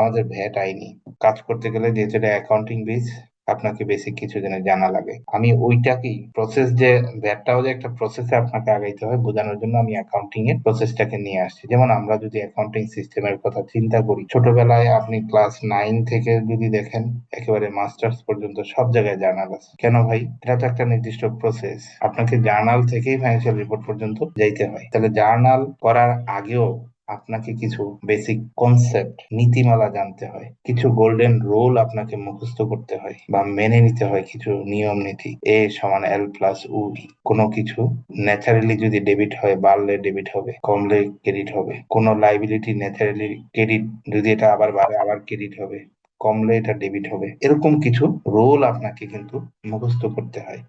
আমাদের ভ্যাট আইনি কাজ করতে গেলে যেহেতু এটা অ্যাকাউন্টিং বেস, আপনাকে বেসিক কিছু জিনিস জানা লাগে। আমি ওইটাকেই প্রসেস, যে ভ্যাটটাও যে একটা প্রসেসে আপনাকে আগাইতে হয় বোঝানোর জন্য আমি অ্যাকাউন্টিং এর প্রসেসটাকে নিয়ে আসছি। যেমন আমরা যদি অ্যাকাউন্টিং সিস্টেমের কথা চিন্তা করি, ছোটবেলায় আপনি ক্লাস 9 থেকে যদি দেখেন, একেবারে মাস্টার্স পর্যন্ত সব জায়গায় জার্নাল আছে। কেন ভাই? এটা তো একটা নির্দিষ্ট প্রসেস, আপনাকে জার্নাল থেকেই ফাইন্যান্সিয়াল রিপোর্ট পর্যন্ত যাইতে হয়। তাহলে জার্নাল করার আগেও আপনাকে কিছু বেসিক কনসেপ্ট, নীতিমালা জানতে হয়, কিছু গোল্ডেন রুল আপনাকে মুখস্থ করতে হয় বা মেনে নিতে হয়, কিছু নিয়ম নীতি। এ সমান এল প্লাস উ, কোনো কিছু ন্যাচারালি যদি ডেবিট হয়, বাড়লে ডেবিট হবে, কমলে ক্রেডিট হবে। কোনো লাইবিলিটি ন্যাচারালি ক্রেডিট, যদি এটা আবার বাড়ে আবার ক্রেডিট হবে, কমলে এটা ডেবিট হবে। এরকম কিছু রুল আপনাকে কিন্তু মুখস্থ করতে হয়।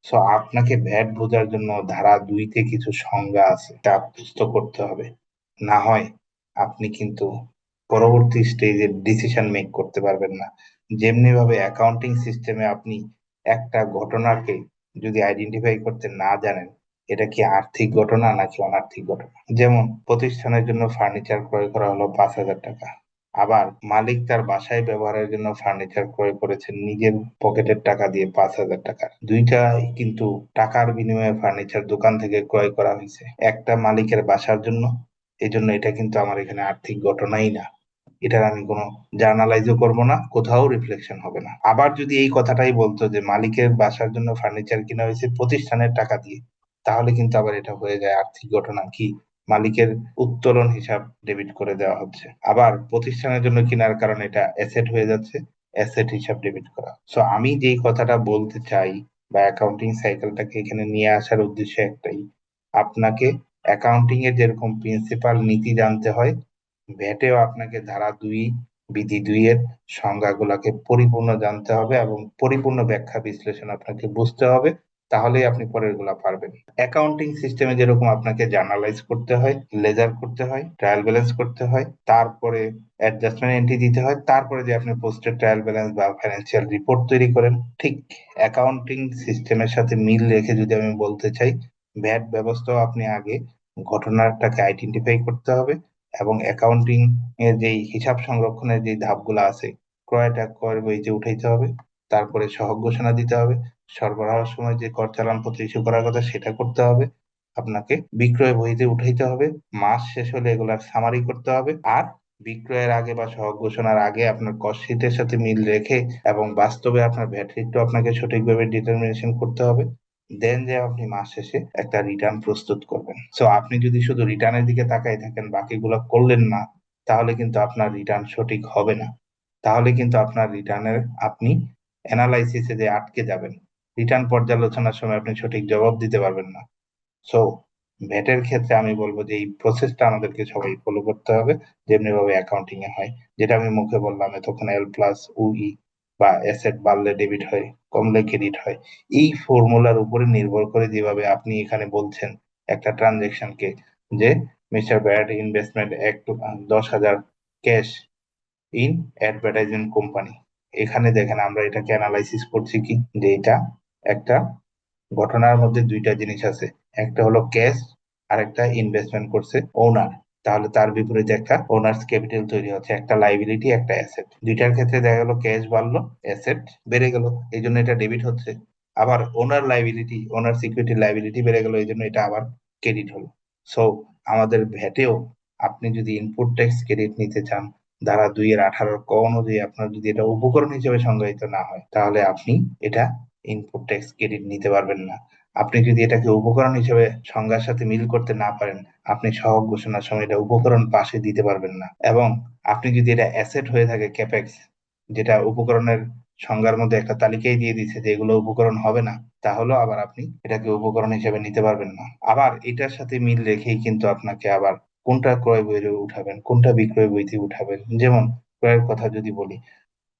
সো আপনাকে ভ্যাট বোঝার জন্য ধারা 2-তে কিছু সংজ্ঞা আছে, তা মুখস্থ করতে হবে। না হয় আপনি কিন্তু পরবর্তী স্টেজে ডিসিশন মেক করতে পারবেন না। যেমনি ভাবে অ্যাকাউন্টিং সিস্টেমে আপনি একটা ঘটনাকে যদি আইডেন্টিফাই করতে না জানেন, এটা কি আর্থিক ঘটনা নাকি অনার্থিক ঘটনা। যেমন প্রতিষ্ঠানের জন্য ফার্নিচার ক্রয় করা হলো 5,000 টাকা, আবার মালিক তার বাসায় ব্যবহারের জন্য ফার্নিচার ক্রয় করেছেন নিজের পকেটের টাকা দিয়ে 5,000 টাকা। দুইটাই কিন্তু টাকার বিনিময়ে ফার্নিচার দোকান থেকে ক্রয় করা হয়েছে, একটা মালিকের বাসার জন্য। এই জন্য এটা কিন্তু আমার এখানে আর্থিক ঘটনাই না, এটার আমি কোনো জার্নালাইজও করব না, কোথাও রিফ্লেকশন হবে না। আবার যদি এই কথাটাই বলতো যে মালিকের বাসার জন্য ফার্নিচার কিনা হয়েছে প্রতিষ্ঠানের টাকা দিয়ে, তাহলে কিন্তু আবার এটা হয়ে যায় আর্থিক ঘটনা। কি? মালিকের উত্তোলন হিসাব ডেবিট করে দেওয়া হচ্ছে। আবার প্রতিষ্ঠানের জন্য কেনার কারণে এটা অ্যাসেট হয়ে যাচ্ছে, অ্যাসেট হিসাব ডেবিট করা। সো আমি যেই কথাটা বলতে চাই বা অ্যাকাউন্টিং সাইকেলটাকে এখানে নিয়ে আসার উদ্দেশ্য একটাই, আপনাকে অ্যাকাউন্টিং এর যেরকম প্রিন্সিপাল নীতি জানতে হয়, ভ্যাটেও আপনাকে ধারা 2, বিধি 2 এর সংজ্ঞাগুলোকে পরিপূর্ণ জানতে হবে এবং পরিপূর্ণ ব্যাখ্যা বিশ্লেষণ আপনাকে বুঝতে হবে। তাহলেই আপনি পরের গুলা পারবেন। অ্যাকাউন্টিং সিস্টেমে যেরকম আপনাকে জার্নালাইজ করতে হয়, লেজার করতে হয়, ট্রায়াল ব্যালেন্স করতে হয়, তারপরে অ্যাডজাস্টমেন্ট এন্ট্রি দিতে হয়, তারপরে যে আপনি পোস্টের ট্রায়াল ব্যালেন্স বা ফাইন্যান্সিয়াল রিপোর্ট তৈরি করেন, ঠিক অ্যাকাউন্টিং সিস্টেমের সাথে মিল রেখে যদি আমি বলতে চাই, ভ্যাট ব্যবস্থাও আপনি আগে ঘটনাটাকে আইডেন্টিফাই করতে হবে এবং অ্যাকাউন্টিং এর যেই হিসাব সংরক্ষণের যে ধাপগুলো আছে, ক্রয়টা ক্রয়ের বইতে উঠাইতে হবে, তারপরে সহগ ঘোষণা দিতে হবে, সরবরাহের সময় যে কর চালানপত্র ইস্যু করার কথা সেটা করতে হবে, আপনাকে বিক্রয় বইতে উঠাইতে হবে, মাস শেষ হলে এগুলার সামারি করতে হবে, আর বিক্রয়ের আগে বা সহগ ঘোষণার আগে আপনার কস্ট শীটের সাথে মিল রেখে এবং বাস্তবে আপনার ভ্যাট রেটটা আপনাকে সঠিকভাবে ডিটারমিনেশন করতে হবে। দেন যে আপনি মাস শেষে একটা রিটার্ন প্রস্তুত করবেন। সো আপনি যদি শুধু রিটার্নের দিকে তাকাই থাকেন, বাকিগুলো করলেন না, তাহলে কিন্তু আপনার রিটার্ন সঠিক হবে না। তাহলে কিন্তু আপনার রিটার্নের আপনি অ্যানালাইসিসে যে আটকে যাবেন, রিটার্ন পর্যালোচনার সময় আপনি সঠিক জবাব দিতে পারবেন না। সো ভ্যাটের ক্ষেত্রে আমি বলবো যে এই প্রসেসটা আমাদেরকে সবাই ফলো করতে হবে, যেমনি ভাবে অ্যাকাউন্টিং এ হয়। যেটা আমি মুখে বললাম তখন এল প্লাস উই, বা অ্যাসেট বাড়লে ডেবিট হয়, কমলে ক্রেডিট হয়, এই ফর্মুলার উপরে নির্ভর করে যেভাবে আপনি এখানে বলছেন একটা ট্রানজেকশনকে, যে mister bad investment 10,000 cash in advertising company. এখানে দেখেন আমরা এটাকে অ্যানালাইসিস করছি কি, যে এটা একটা ঘটনার মধ্যে দুইটা জিনিস আছে, একটা হলো ক্যাশ আর একটা ইনভেস্টমেন্ট করছে ওনার। তাহলে তার বিপরীতে একটা ওনার্স ক্যাপিটাল তৈরি হচ্ছে, একটা লাইবিলিটি একটা অ্যাসেট। দুইটার ক্ষেত্রে দেখা গেল ক্যাশ বাড়লো, অ্যাসেট বেড়ে গেল, এই জন্য এটা ডেবিট হচ্ছে। আবার ওনার লাইবিলিটি, ওনার সিকিউরিটি লাইবিলিটি বেড়ে গেল, এই জন্য এটা আবার ক্রেডিট হলো। সো আমাদের ভ্যাটেও আপনি যদি ইনপুট ট্যাক্স ক্রেডিট নিতে চান, ধারা 2-18 ক অনুযায়ী আপনার যদি এটা উপকরণ হিসেবে সংজ্ঞায়িত না হয়, তাহলে আপনি এটা ইনপুট ট্যাক্স ক্রেডিট নিতে পারবেন না। আপনি যদি এটাকে উপকরণ হিসেবে সংজ্ঞার সাথে মিল করতে না পারেন, আপনি সহগ ঘোষণার সময় এটা উপকরণ পাশে দিতে পারবেন না। এবং আপনি যদি এটা অ্যাসেট হয়ে থাকে ক্যাপেক্স, যেটা উপকরণের সংজ্ঞার মধ্যে একটা তালিকায় দিয়ে দিচ্ছে যে এগুলো উপকরণ হবে না, তাহলেও আবার আপনি এটাকে উপকরণ হিসেবে নিতে পারবেন না। আবার এটার সাথে মিল রেখেই কিন্তু আপনাকে আবার কোনটা ক্রয় বইয়ে উঠাবেন, কোনটা বিক্রয় বইতে উঠাবেন। যেমন ক্রয়ের কথা যদি বলি,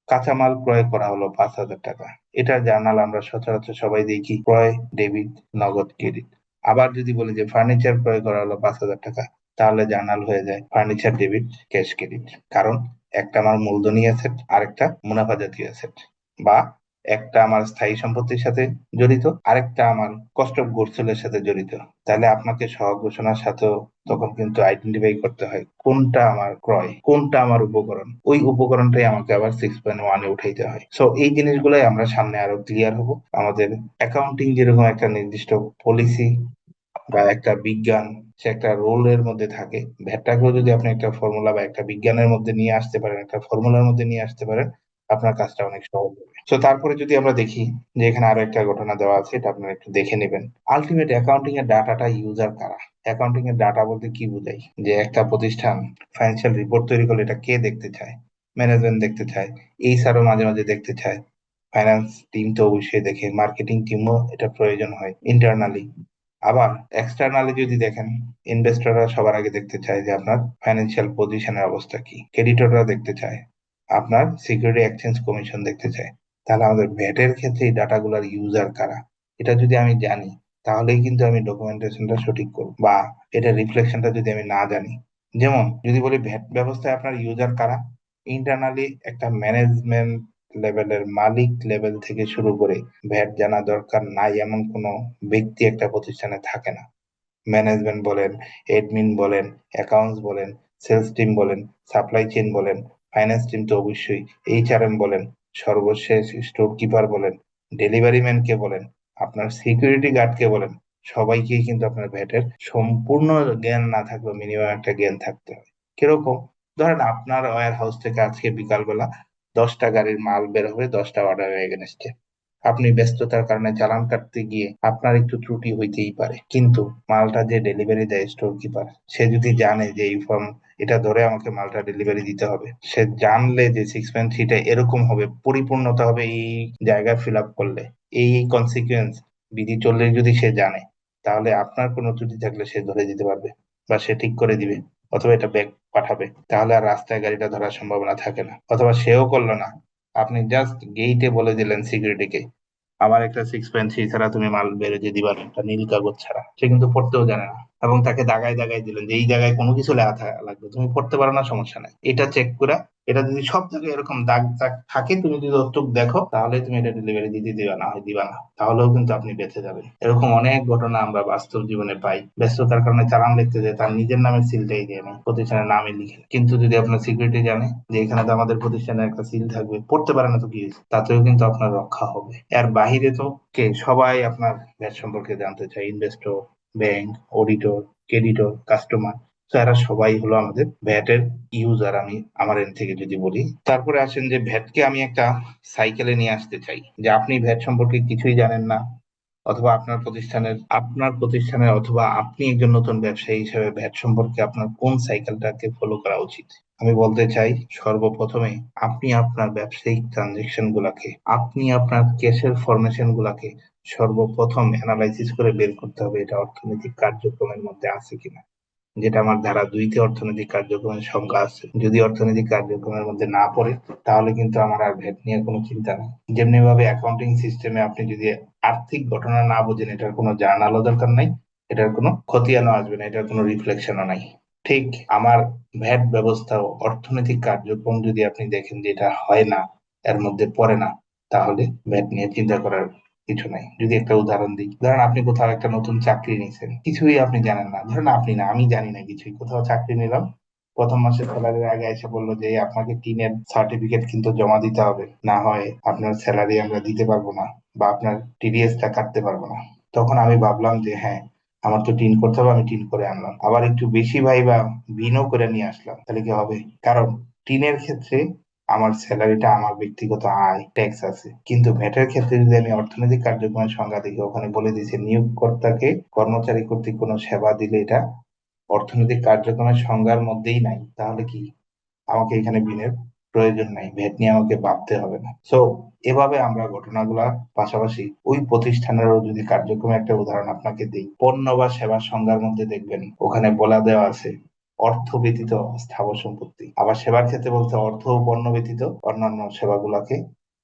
কাঁচামাল ক্রয় করা হলো 5,000 টাকা, এটা জার্নাল আমরা সচরাচর সবাই দেখি, ক্রয় ডেবিট, নগদ ক্রেডিট। আবার যদি বলি যে ফার্নিচার ক্রয় করা হলো 5,000 টাকা, তাহলে জার্নাল হয়ে যায় ফার্নিচার ডেবিট, ক্যাশ ক্রেডিট। কারণ একটা আমার মূলধনী অ্যাসেট আর একটা মুনাফা জাতীয় অ্যাসেট, বা একটা আমার স্থায়ী সম্পত্তির সাথে জড়িত, আরেকটা আমার কস্ট অফ গুডসেলের সাথে জড়িত। তাহলে আপনাকে সহ ঘোষণার সাথেও তখন কিন্তু আইডেন্টিফাই করতে হয় কোনটা আমার ক্রয়, কোনটা আমার উপকরণ, ওই উপকরণটাই আমাকে আবার 6.1-এ উঠাইতে হয়। সো এই জিনিসগুলোই আমরা সামনে আরো ক্লিয়ার হব। আমাদের অ্যাকাউন্টিং যেরকম একটা নির্দিষ্ট পলিসি বা একটা বিজ্ঞান, সে একটা রোলের মধ্যে থাকে, ভ্যাটটাকেও যদি আপনি একটা ফর্মুলা বা একটা বিজ্ঞানের মধ্যে নিয়ে আসতে পারেন, একটা ফর্মুলার মধ্যে নিয়ে আসতে পারেন, আপনার কাজটা অনেক সহজ হবে। তো তারপরে যদি আমরা দেখি যে এখানে আরো একটা ঘটনা দেওয়া আছে, এটা আপনারা একটু দেখে নেবেন। আলটিমেট অ্যাকাউন্টিং এর ডাটাটা ইউজার কারা? অ্যাকাউন্টিং এর ডাটা বলতে কি বোঝাই, যে একটা প্রতিষ্ঠান ফাইন্যান্সিয়াল রিপোর্ট তৈরি করলে এটা কে দেখতে চায়? ম্যানেজমেন্ট দেখতে চায়, এইচআরও মাঝে মাঝে দেখতে চায়, ফাইন্যান্স টিম তো অবশ্যই দেখে, মার্কেটিং টিমও এটা প্রয়োজন হয় ইন্টারনালি। আবার এক্সটার্নালি যদি দেখেন, ইনভেস্টররা সবার আগে দেখতে চায় যে আপনার ফাইন্যান্সিয়াল পজিশনের অবস্থা কি, ক্রেডিটররা দেখতে চায়, আপনার সিকিউরিটি এক্সচেঞ্জ কমিশন দেখতে চায়। তাহলে আমাদের ভ্যাটের ক্ষেত্রে এই ডাটাগুলোর ইউজার কারা, এটা যদি আমি জানি, তাহলেই কিন্তু আমি ডকুমেন্টেশনটা সঠিক করব। বা এটা রিফ্লেকশনটা যদি আমি না জানি, যেমন যদি বলি ভ্যাট ব্যবস্থায় আপনার ইউজার কারা, ইন্টারনালি একটা ম্যানেজমেন্ট লেভেলের মালিক লেভেল থেকে শুরু করে ভ্যাট জানা দরকার নাই এমন কোনো ব্যক্তি একটা প্রতিষ্ঠানে থাকে না। ম্যানেজমেন্ট বলেন, এডমিন বলেন, অ্যাকাউন্টস বলেন, সেলস টিম বলেন, সাপ্লাই চেইন বলেন, ফাইন্যান্স টিম তো অবশ্যই, এইচআরএম বলেন, সর্বশেষ স্টোর কিপার বলেন, ডেলিভারি ম্যান কে বলেন, আপনার সিকিউরিটি গার্ড কে বলেন, সবাইকেই কিন্তু আপনার ভ্যাটের সম্পূর্ণ জ্ঞান না থাকলেও মিনিমাম একটা জ্ঞান থাকতে হয়। কিরকম? ধরেন আপনার ওয়্যার হাউস থেকে আজকে বিকালবেলা 10টা গাড়ির মাল বের হবে 10টা অর্ডারের এগেনস্টে। আপনি ব্যস্ততার কারণে চালান কাটতে গিয়ে আপনার একটু ত্রুটি হইতেই পারে, কিন্তু মালটা যে ডেলিভারি দেয় স্টোর কিপার, সে যদি জানে যে এই ফর্ম এটা ধরে আমাকে মালটা ডেলিভারি দিতে হবে, সে জানলে যে 6.3টা এরকম হবে, পরিপূর্ণতা হবে এই জায়গায় ফিল আপ করলে, এই কনসিকুয়েন্স বিধি চললে যদি সে জানে, তাহলে আপনার কোনো ত্রুটি থাকলে সে ধরে দিতে পারবে বা সে ঠিক করে দিবে, অথবা এটা ব্যাক পাঠাবে। তাহলে আর রাস্তায় গাড়িটা ধরার সম্ভাবনা থাকে না। অথবা সেও করলো না, আপনি জাস্ট গেইটে বলে দিলেন সিকিউরিটিকে আমার একটা 6.3 ছাড়া তুমি মাল বেরোতে দিবা না, একটা নীল কাগজ ছাড়া। সে কিন্তু পড়তেও জানে না, এবং তাকে দাগায় দাগায় দিলেন যে এই জায়গায় কোনো কিছু লেখা লাগবে, তুমি পড়তে পারো না, সমস্যা নাই, এটা চেক করে, এটা যদি সব জায়গায় এরকম দাগ দাগ থাকে, তুমি যদি অতটুক দেখো, তাহলে তুমি এটা ডেলিভারি দিতে দিবা, না হয় দিবা না, তাহলেও কিন্তু আপনি বেঁচে যাবেন। এরকম অনেক ঘটনা আমরা বাস্তব জীবনে পাই। ব্যস্ততার কারণে চালান লিখতে যায়, তার নিজের নামের সিলটাই দেয় না, প্রতিষ্ঠানের নামই লিখে, কিন্তু যদি আপনার সিকিউরিটি জানে যে এখানে তো আমাদের প্রতিষ্ঠানের একটা সিল থাকবে, পড়তে পারে না তো কি হয়েছে, তাতেও কিন্তু আপনার রক্ষা হবে। এর বাহিরে তো কে সবাই আপনার ব্যাট সম্পর্কে জানতে চায়, investor, bank, auditor, creditor, customer. তো এরা সবাই হলো আমাদের ভ্যাটের ইউজার, আমি আমার এন্ড থেকে যদি বলি। তারপরে আসেন যে ভ্যাটকে আমি একটা সাইকেলে নিয়ে আসতে চাই, যে আপনি ভ্যাট সম্পর্কে কিছুই জানেন না, অথবা আপনার প্রতিষ্ঠানের অথবা আপনি একজন নতুন ব্যবসায়ী হিসেবে ভ্যাট সম্পর্কে আপনার কোন সাইকেলটাকে ফলো করা উচিত। আমি বলতে চাই, সর্বপ্রথমে আপনি আপনার ব্যবসায়িক ট্রানজেকশন গুলাকে, আপনি আপনার ক্যাশের ফরমেশন গুলাকে সর্বপ্রথম অ্যানালাইসিস করে বের করতে হবে এটা অর্থনৈতিক কার্যক্রমের মধ্যে আছে কিনা। যেটা আমার ধারা 2-তে অর্থনৈতিক কার্যক্রমের সংজ্ঞা আছে। যদি অর্থনৈতিক কার্যক্রমের মধ্যে না পড়ে, তাহলে কিন্তু আমার আর ভ্যাট নিয়ে কোনো চিন্তা নেই। যেমনি ভাবে অ্যাকাউন্টিং সিস্টেমে আপনি যদি আর্থিক ঘটনা না বোঝেন, এটার কোনো জার্নালও দরকার নাই, এটার কোনো খতিয়ানও আসবে না, এটার কোনো রিফ্লেকশনও নাই। ঠিক আমার ভ্যাট ব্যবস্থা ও অর্থনৈতিক কার্যক্রম যদি আপনি দেখেন যে এটা হয় না, এর মধ্যে পড়ে না, তাহলে ভ্যাট নিয়ে চিন্তা করার কিছু নাই। যদি একটা উদাহরণ দিই, ধরেন আপনি কোথাও একটা নতুন চাকরি নিয়েছেন, কিছুই আপনি জানেন না, ধরেন আপনি না, আমি জানি না কিছুই, কোথাও চাকরি নিলাম, প্রথম মাসের স্যালারির আগে এসে বললো যে আপনাকে টিনের সার্টিফিকেট কিন্তু জমা দিতে হবে, না হয় আপনার স্যালারি আমরা দিতে পারবো না, বা আপনার টিডিএস টা কাটতে পারবো না। তখন আমি ভাবলাম যে হ্যাঁ, আমার তো টিন করতে হবে, আমি টিন করে আনলাম, আবার একটু বেশি ভাই বা বিনও করে নিয়ে আসলাম, তাহলে কি হবে? কারণ টিনের ক্ষেত্রে আমার স্যালারিটা আমার ব্যক্তিগত আয়, ট্যাক্স আছে, কিন্তু ভ্যাটের ক্ষেত্রে যদি আমি অর্থনৈতিক কার্যক্রমের সংজ্ঞা দেখি, ওখানে বলে দিয়েছে নিয়োগকর্তাকে কর্মচারী কর্তৃক কোনো সেবা দিলে এটা অর্থনৈতিক কার্যক্রমের সংজ্ঞার মধ্যেই নাই, তাহলে কি আমাকে এখানে বিনের প্রয়োজন নাই, ভ্যাট নিয়ে আমাকে ভাবতে হবে না। সো এভাবে আমরা ঘটনাগুলা, পাশাপাশি ওই প্রতিষ্ঠানেরও যদি কার্যক্রমে একটা উদাহরণ আপনাকে দিই, পণ্য বা সেবার সংজ্ঞার মধ্যে দেখবেন ওখানে বলা দেওয়া আছে অর্থ ব্যতীত স্থাবর সম্পত্তি, আবার সেবার ক্ষেত্রে বলতে অর্থ ও পণ্য ব্যতীত অন্যান্য সেবাগুলাকে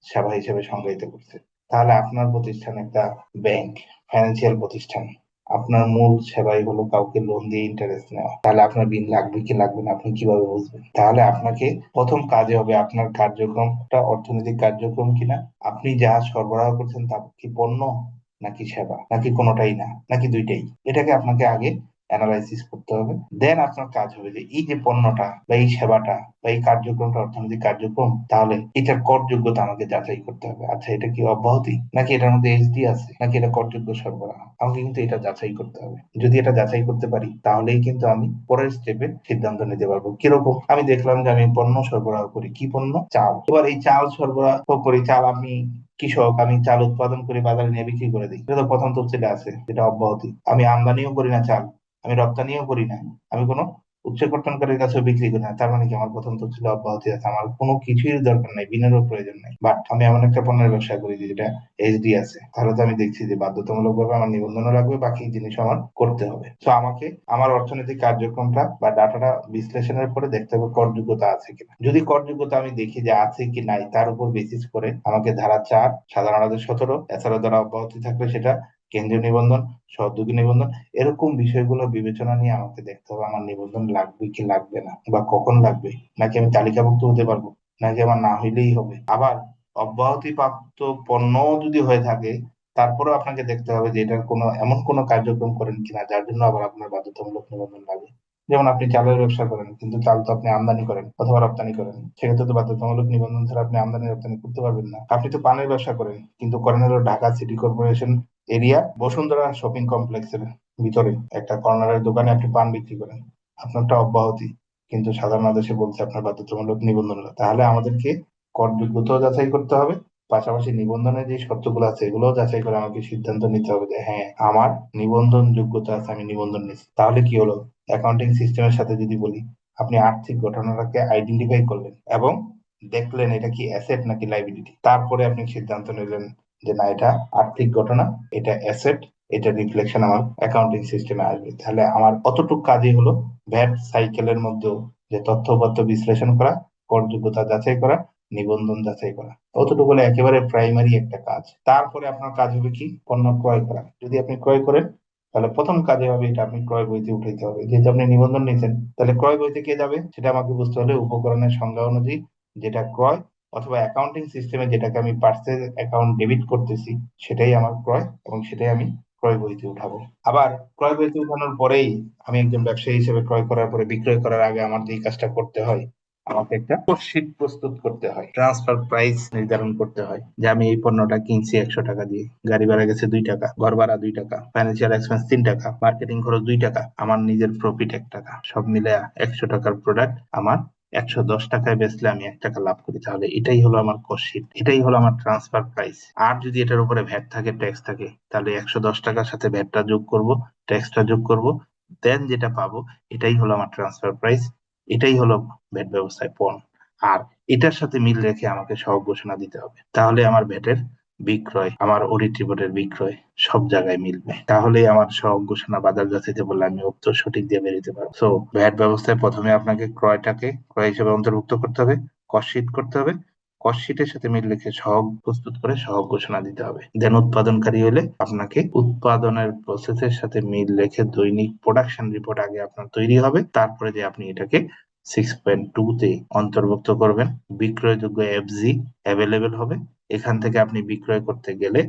সেবা হিসেবে সংজ্ঞায়িত করছে। তাহলে আপনার প্রতিষ্ঠান একটা ব্যাংক, ফাইন্যান্সিয়াল প্রতিষ্ঠান, আপনার মূল সেবাই হলো কাউকে লোন দিয়ে ইন্টারেস্ট নেওয়া, তাহলে আপনার ঋণ লাগবে কি লাগবে না আপনি কিভাবে বুঝবেন? তাহলে আপনাকে প্রথম কাজে হবে আপনার কার্যক্রমটা অর্থনৈতিক কার্যক্রম কিনা, আপনি যা সরবরাহ করছেন তা কি পণ্য নাকি সেবা নাকি কোনোটাই না নাকি দুইটাই, এটাকে আপনাকে আগে অ্যানালাইসিস করতে হবে। দেন আপনার কাজ হবে যে এই যে পণ্যটা বা এই সেবাটা বা এই কার্যক্রমটা অর্থনৈতিক কার্যক্রম, তাহলে এটার করযোগ্যতা আমাকে যাচাই করতে হবে। আচ্ছা, এটা কি অব্যাহতি নাকি এটার মধ্যে এসডি আছে নাকি এটা করযোগ্য সরবরাহ, আমাকে কিন্তু এটা যাচাই করতে হবে। যদি এটা যাচাই করতে পারি তাহলেই কিন্তু আমি পরের স্টেপে সিদ্ধান্ত নিতে পারবো। কিরকম? আমি দেখলাম যে আমি পণ্য সরবরাহ করি, কি পণ্য? চাল। এবার এই চাল সরবরাহ করি, চাল আমি কৃষক, আমি চাল উৎপাদন করে বাজারে নিয়ে বিক্রি করে দিই, এটা তো প্রথম তফসিলে আছে, এটা অব্যাহতি। আমি আমদানিও করি না চাল, আমি রপ্তানিও করি না, আমি কোনো উচ্চ কর্তনকারীর কাছে বিক্রি করি না, তার মানে কি আমার প্রথম তফসিলে অব্যাহতি আছে, আমার কোনো কিছুই দরকার নাই, বিনিয়োগের প্রয়োজন নাই। বাট আমি এমন একটা পণ্যের ব্যবসা করি যেটা এইচডি আছে, তাহলে তো আমি দেখছি যে বাধ্যতামূলক ভাবে আমার নিবন্ধনও লাগবে, বাকি জিনিস আমার করতে হবে। তো আমাকে আমার অর্থনৈতিক কার্যক্রমটা বা ডাটাটা বিশ্লেষণের পরে দেখতে হবে করযোগ্যতা আছে কিনা। যদি করযোগ্যতা আমি দেখি যে আছে কি নাই, তার উপর বেসিস করে আমাকে ধারা 4, সাধারণ আদেশ 17, এছাড়া দ্বারা অব্যাহতি থাকলে সেটা কেন্দ্রীয় নিবন্ধন, সহযোগী নিবন্ধন, এরকম বিষয়গুলো বিবেচনা নিয়ে আমাকে দেখতে হবে আমার নিবন্ধন লাগবে কি লাগবে না, বা কখন লাগবে, নাকি আমি তালিকাভুক্ত হতে পারবো, নাকি আমার না হইলেই হবে। আবার অব্যাহতি প্রাপ্ত পণ্য যদি হয়ে থাকে, তারপরেও আপনাকে দেখতে হবে যে এটার কোনো এমন কোনো কার্যক্রম করেন কিনা যার জন্য আবার আপনার বাধ্যতামূলক নিবন্ধন লাগে। যেমন আপনি চালের ব্যবসা করেন, কিন্তু চাল তো আপনি আমদানি করেন অথবা রপ্তানি করেন, সেক্ষেত্রে তো বাধ্যতামূলক নিবন্ধন ছাড়া আপনি আমদানি রপ্তানি করতে পারবেন না। আপনি তো পানের ব্যবসা করেন, কিন্তু করেন হলো Dhaka city corporation area Bashundhara shopping কমপ্লেক্সের ভিতরে একটা কর্নারের দোকানে আপনি পান বিক্রি করেন, আপনারটা অব্যাহতি, কিন্তু সাধারণ আদেশে বলছে আপনার বাধ্যতামূলক নিবন্ধন না। তাহলে আমাদেরকে কর যোগ্যতাও যাচাই করতে হবে, পাশাপাশি নিবন্ধনের যে শর্তগুলো আছে এগুলোও যাচাই করে আমাকে সিদ্ধান্ত নিতে হবে যে হ্যাঁ, আমার নিবন্ধন যোগ্যতা আছে, আমি নিবন্ধন নিচ্ছি। তাহলে কি হলো, অ্যাকাউন্টিং সিস্টেমের সাথে যদি বলি, আপনি আর্থিক ঘটনাটাকে আইডেন্টিফাই করলেন এবং দেখলেন এটা কি অ্যাসেট নাকি লাইবিলিটি, তারপরে আপনি সিদ্ধান্ত নিলেন যে না, এটা আর্থিক ঘটনা, এটা অ্যাসেট, এটা রিফ্লেকশন আমার অ্যাকাউন্টিং সিস্টেমে আসবে। তাহলে আমার অতটুকু কাজই হলো ভ্যাট সাইকেলের মধ্যেও যে তথ্যপত্র বিশ্লেষণ করা, করযোগ্যতা যাচাই করা, নিবন্ধন যাচাই করা, অতটুকু হলো একেবারে প্রাইমারি একটা কাজ। তারপরে আপনার কাজ হবে কি, পণ্য ক্রয় করা। যদি আপনি ক্রয় করেন, তাহলে প্রথম কাজে হবে এটা আপনি ক্রয় বইতে উঠাইতে হবে। যেহেতু আপনি নিবন্ধন নিয়েছেন, তাহলে ক্রয় বইতে কে যাবে সেটা আমাকে বুঝতে হলে উপকরণের সংজ্ঞা অনুযায়ী যেটা ক্রয়, অথবা অ্যাকাউন্টিং সিস্টেমে যেটাকে আমি পার্সেল অ্যাকাউন্ট ডেবিট করতেছি, সেটাই আমার ক্রয় এবং সেটাই আমি ক্রয় বইতে উঠাবো। আবার ক্রয় বইতে উঠানোর পরেই আমি একজন ব্যবসায়ী হিসেবে ক্রয় করার পরে বিক্রয় করার আগে আমার যে কাজটা করতে হয়, আমাকে একটা শীট প্রস্তুত করতে হয়, ট্রান্সফার প্রাইস নির্ধারণ করতে হয় যে আমি এই পণ্যটা কিনছি 100 টাকা দিয়ে, গাড়ি ভাড়া গেছে 2 টাকা, ঘর ভাড়া 2 টাকা, ফাইন্যান্সিয়াল এক্সপেন্স 3 টাকা, মার্কেটিং খরচ 2 টাকা, আমার নিজের প্রফিট 1 টাকা, সব মিলে 100 টাকার প্রোডাক্ট আমার 110 টাকায় বেচলে আমি 1 টাকা লাভ করি। তাহলে এটাই হলো আমার কস্ট শিট, এটাই হলো আমার ট্রান্সফার প্রাইস। আর যদি এটার উপরে ভ্যাট থাকে, ট্যাক্স থাকে, তাহলে 110 টাকার সাথে ভ্যাটটা যোগ করব, ট্যাক্সটা যোগ করব, দেন যেটা পাবো এটাই হলো আমার ট্রান্সফার প্রাইস, এটাই হলো ভ্যাট ব্যবস্থায় পণ্য। আর এটার সাথে মিল রেখে আমাকে সহগ ঘোষণা দিতে হবে, তাহলে আমার ভ্যাটের বিক্রয়, আমার অডিট রিপোর্টের বিক্রয় সব জায়গায় মিলবে। তাহলেই আমার সহগ ঘোষণা বাজার যাচাইতে বললে আমি উত্তর সঠিক দিয়ে বেরোতে পারবো। সো ভ্যাট ব্যবস্থায় প্রথমে আপনাকে ক্রয়টাকে ক্রয় হিসেবে অন্তর্ভুক্ত করতে হবে, কস্ট শিট করতে হবে, কস্ট শিটের সাথে মিল রেখে সহগ প্রস্তুত করে সহগ ঘোষণা দিতে হবে। দেন উৎপাদনকারী হলে আপনাকে উৎপাদনের প্রসেসের সাথে মিল রেখে দৈনিক প্রোডাকশন রিপোর্ট আগে আপনার তৈরি হবে, তারপরে যে আপনি এটাকে 6.2 তে অন্তর্ভুক্ত করবেন, বিক্রয়যোগ্য এফজি অ্যাভেলেবেল হবে। এখান থেকে আপনি বিক্রয় করতে গেলে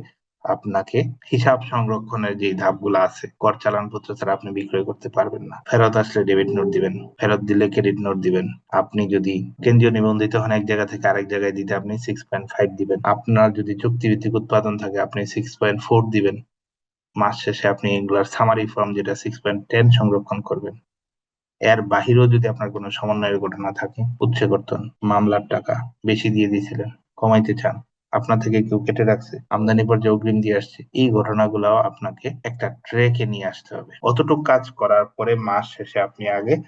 আপনাকে হিসাব সংরক্ষণের যে ধাপগুলো আছে, কর চালান পত্র ছাড়া আপনি বিক্রয় করতে পারবেন না। ফেরত আসলে ডেবিট নোট দিবেন, ফেরত দিলে ক্রেডিট নোট দিবেন। আপনি যদি কেন্দ্রীয় নিবন্ধিত হন এক জায়গা থেকে আরেক জায়গায় দিতে, আপনি 6.5 দিবেন। আপনার যদি চুক্তিভিত্তিক উৎপাদন থাকে, আপনি 6.4 দিবেন। মাস শেষে আপনি এগুলার সামারি ফর্ম যেটা 6.10 সংরক্ষণ করবেন। এর বাহিরেও যদি আপনার কোনো সমন্বয়ের ঘটনা থাকে, উচ্চ কর্তন, মামলার টাকা বেশি দিয়ে দিয়েছিলেন, কমাইতে চান, আপনার থেকে কেউ কেটে রাখছে, আমদানি পর্যায়ে অগ্রিম দিয়ে আসছে, এই ঘটনাগুলো আপনাকে একটা ট্রেকে নিয়ে আসতে হবে। অতটুকু কাজ করার পরে মাস শেষে আপনি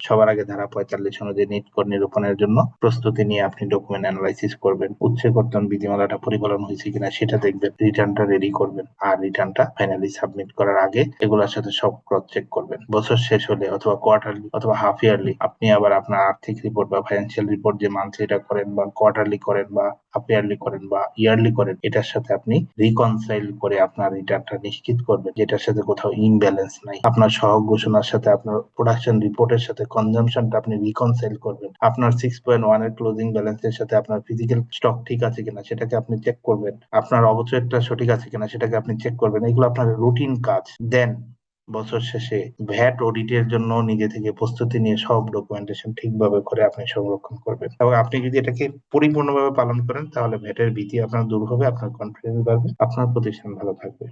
সবার আগে ধারা 45 অনুযায়ী নিট কর নিরূপণের জন্য প্রস্তুতি নিয়ে আপনি ডকুমেন্ট অ্যানালাইসিস করবেন, উচ্চ কর্তন বিধিমালাটা পরিপালন হয়েছে কিনা সেটা দেখবেন, রিটার্নটা রেডি করবেন, আর রিটার্নটা ফাইনালি সাবমিট করার আগে এগুলোর সাথে সব ক্রস চেক করবেন। বছর শেষ হলে অথবা কোয়ার্টারলি অথবা হাফ ইয়ারলি আপনি আবার আপনার আর্থিক রিপোর্ট বা ফাইন্যান্সিয়াল রিপোর্ট যে মান্থলিটা করেন বা কোয়ার্টারলি করেন বা হাফ ইয়ারলি করেন বা ইয়ারলি করেন, এটার সাথে আপনি রিকনসাইল করে আপনার রিটার্নটা নিশ্চিত করবেন যেটার সাথে কোথাও ইমব্যালেন্স নাই। আপনার সহগ ঘোষণার সাথে আপনার প্রোডাকশন রিপোর্টের সাথে কনজাম্পশনটা আপনি রিকনসাইল করবেন। আপনার 6.1 এর ক্লোজিং ব্যালেন্সের সাথে আপনার ফিজিক্যাল স্টক ঠিক আছে কিনা সেটাকে আপনি চেক করবেন। আপনার অবচয়টা সঠিক আছে কিনা সেটাকে আপনি চেক করবেন। এগুলো আপনার রুটিন কাজ। দেন বছর শেষে ভ্যাট অডিটের জন্য নিজে থেকে প্রস্তুতি নিয়ে সব ডকুমেন্টেশন ঠিকভাবে করে আপনি সংরক্ষণ করবেন, এবং আপনি যদি এটাকে পরিপূর্ণভাবে পালন করেন তাহলে ভ্যাটের ভীতি আপনার দূর হবে, আপনার কনফিডেন্স বাড়বে, আপনার প্রতিষ্ঠান ভালো থাকবে।